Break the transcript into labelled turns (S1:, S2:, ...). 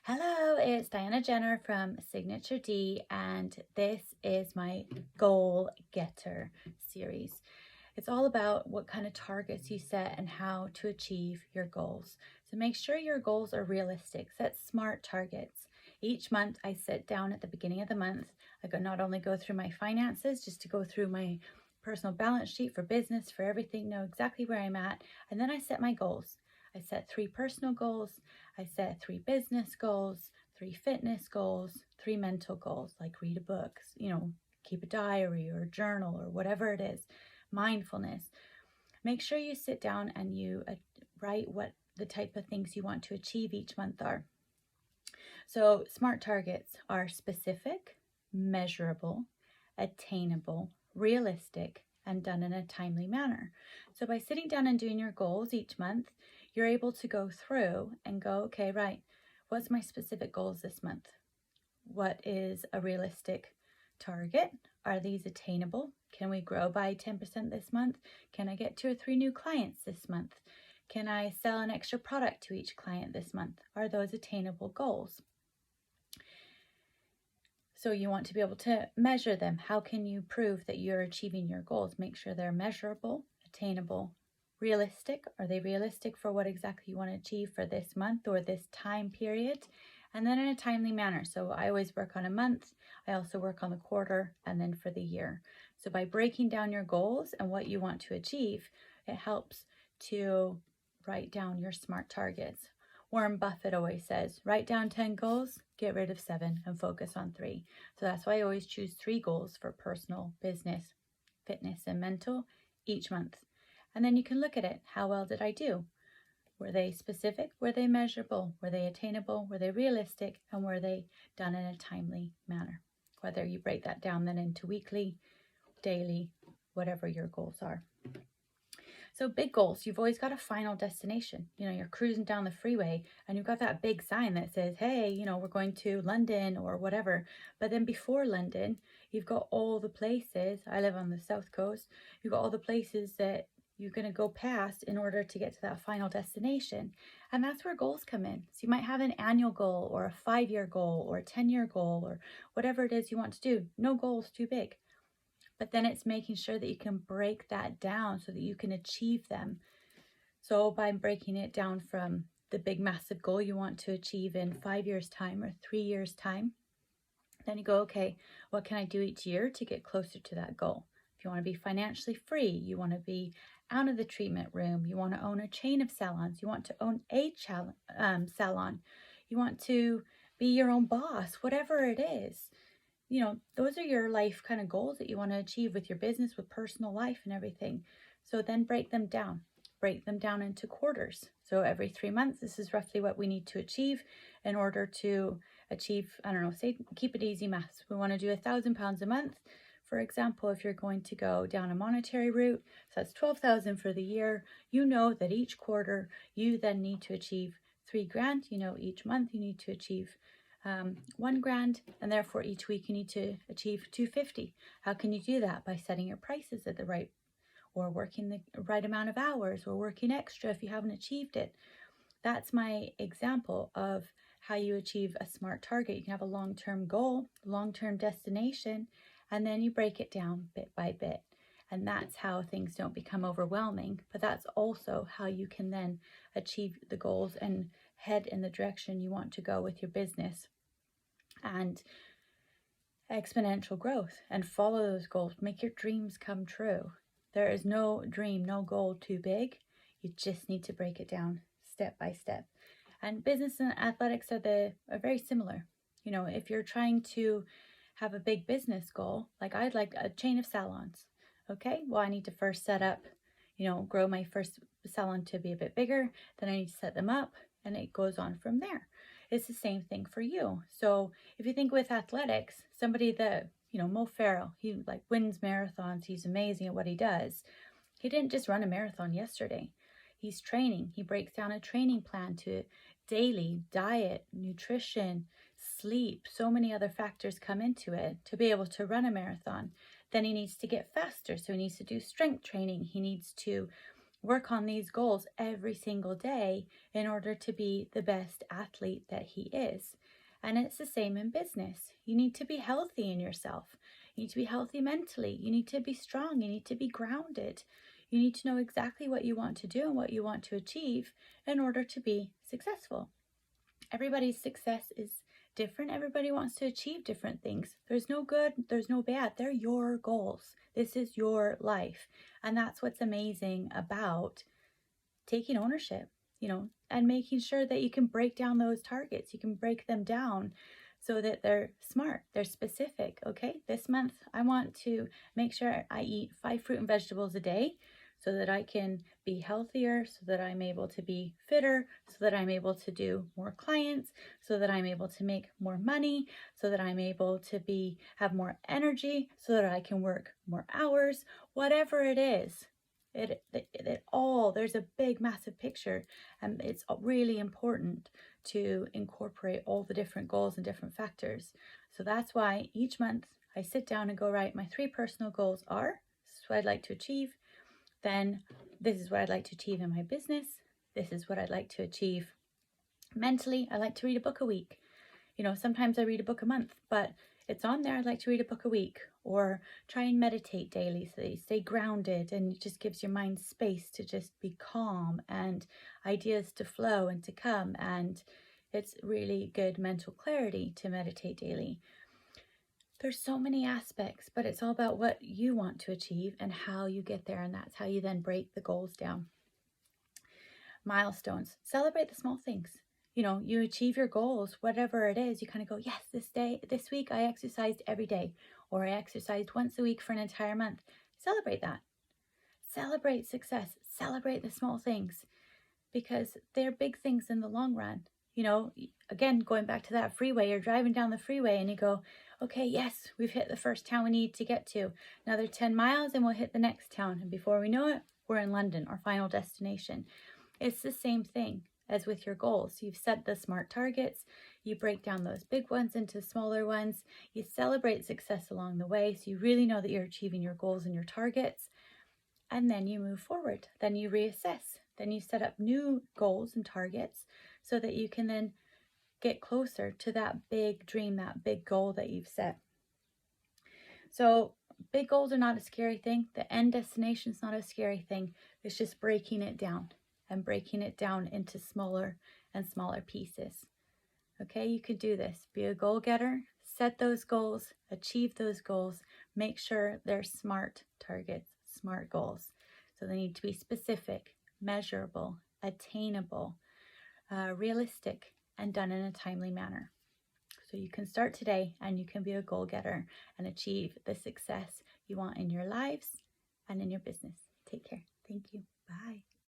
S1: Hello, it's Diana Jenner from Signature D, and this is my Goal Getter series. It's all about what kind of targets you set and how to achieve your goals. So make sure your goals are realistic. Set SMART targets. Each month I sit down at the beginning of the month. I not only go through my finances, just to go through my personal balance sheet for business, for everything, know exactly where I'm at, and then I set my goals. I set 3 personal goals, I set 3 business goals, 3 fitness goals, 3 mental goals, like read a book, keep a diary or a journal or whatever it is, mindfulness. Make sure you sit down and you write what the type of things you want to achieve each month are. So SMART targets are specific, measurable, attainable, realistic, and done in a timely manner. So by sitting down and doing your goals each month, you're able to go through and go, okay, right, what's my specific goals this month? What is a realistic target? Are these attainable? Can we grow by 10% this month? Can I get 2 or 3 new clients this month? Can I sell an extra product to each client this month? Are those attainable goals? So you want to be able to measure them. How can you prove that you're achieving your goals? Make sure they're measurable, attainable, realistic. Are they realistic for what exactly you want to achieve for this month or this time period? And then in a timely manner. So I always work on a month. I also work on the quarter and then for the year. So by breaking down your goals and what you want to achieve, it helps to write down your SMART targets. Warren Buffett always says, write down 10 goals, get rid of 7 and focus on 3. So that's why I always choose 3 goals for personal, business, fitness, and mental each month. And then you can look at it. How well did I do? Were they specific? Were they measurable? Were they attainable? Were they realistic? And were they done in a timely manner? Whether you break that down then into weekly, daily, whatever your goals are. So big goals, you've always got a final destination. You're cruising down the freeway and you've got that big sign that says, hey, we're going to London or whatever. But then before London, you've got all the places. I live on the South Coast. You've got all the places that you're going to go past in order to get to that final destination. And that's where goals come in. So you might have an annual goal or a 5-year goal or a 10-year goal or whatever it is you want to do. No goal is too big. But then it's making sure that you can break that down so that you can achieve them. So by breaking it down from the big massive goal you want to achieve in 5 years' time or 3 years' time, then you go, okay, what can I do each year to get closer to that goal? If you want to be financially free, you want to be out of the treatment room, you want to own a chain of salons, you want to own a salon, you want to be your own boss, whatever it is. Those are your life kind of goals that you want to achieve with your business, with personal life and everything. So then break them down into quarters. So every 3 months, this is roughly what we need to achieve in order to achieve, say, keep it easy maths. We want to do £1,000 a month. For example, if you're going to go down a monetary route, so that's 12,000 for the year, that each quarter you then need to achieve 3 grand. Each month you need to achieve 1 grand, and therefore each week you need to achieve 250. How can you do that? By setting your prices at the right, or working the right amount of hours, or working extra if you haven't achieved it. That's my example of how you achieve a SMART target. You can have a long-term goal, long-term destination, and then you break it down bit by bit. And that's how things don't become overwhelming, but that's also how you can then achieve the goals and head in the direction you want to go with your business and exponential growth, and follow those goals. Make your dreams come true. There is no dream, no goal too big. You just need to break it down step by step. And business and athletics are very similar. If you're trying to have a big business goal, like I'd like a chain of salons. Okay, well, I need to first set up, grow my first salon to be a bit bigger. Then I need to set them up, and it goes on from there. It's the same thing for you. So if you think with athletics, somebody that, Mo Farrell, he wins marathons. He's amazing at what he does. He didn't just run a marathon yesterday. He's training. He breaks down a training plan to daily diet, nutrition, sleep. So many other factors come into it to be able to run a marathon. Then he needs to get faster. So he needs to do strength training. He needs to work on these goals every single day in order to be the best athlete that he is. And it's the same in business. You need to be healthy in yourself. You need to be healthy mentally. You need to be strong. You need to be grounded. You need to know exactly what you want to do and what you want to achieve in order to be successful. Everybody's success is different. Everybody wants to achieve different things. There's no good, there's no bad. They're your goals. This is your life. And that's what's amazing about taking ownership, and making sure that you can break down those targets. You can break them down so that they're smart, they're specific. Okay, this month I want to make sure I eat 5 fruit and vegetables a day so that I can be healthier, so that I'm able to be fitter, so that I'm able to do more clients, so that I'm able to make more money, so that I'm able to have more energy, so that I can work more hours, whatever it is. There's a big, massive picture, and it's really important to incorporate all the different goals and different factors. So that's why each month I sit down and go, right, my 3 personal goals are, this is what I'd like to achieve. Then this is what I'd like to achieve in my business. This is what I'd like to achieve mentally. I like to read a book a week. Sometimes I read a book a month, but it's on there. I'd like to read a book a week, or try and meditate daily so that you stay grounded, and it just gives your mind space to just be calm and ideas to flow and to come. And it's really good mental clarity to meditate daily. There's so many aspects, but it's all about what you want to achieve and how you get there. And that's how you then break the goals down. Milestones. Celebrate the small things. You achieve your goals, whatever it is, you kind of go, yes, this week I exercised every day, or I exercised once a week for an entire month. Celebrate that. Celebrate success. Celebrate the small things, because they're big things in the long run. Again, going back to that freeway, you're driving down the freeway and you go, okay, yes, we've hit the first town we need to get to. Another 10 miles and we'll hit the next town. And before we know it, we're in London, our final destination. It's the same thing as with your goals. You've set the SMART targets. You break down those big ones into smaller ones. You celebrate success along the way, so you really know that you're achieving your goals and your targets. And then you move forward. Then you reassess. Then you set up new goals and targets so that you can then get closer to that big dream, that big goal that you've set. So big goals are not a scary thing. The end destination is not a scary thing. It's just breaking it down and breaking it down into smaller and smaller pieces. Okay, you can do this. Be a goal getter, set those goals, achieve those goals, make sure they're SMART targets, SMART goals. So they need to be specific, measurable, attainable, realistic, and done in a timely manner. So you can start today and you can be a goal getter and achieve the success you want in your lives and in your business. Take care. Thank you. Bye.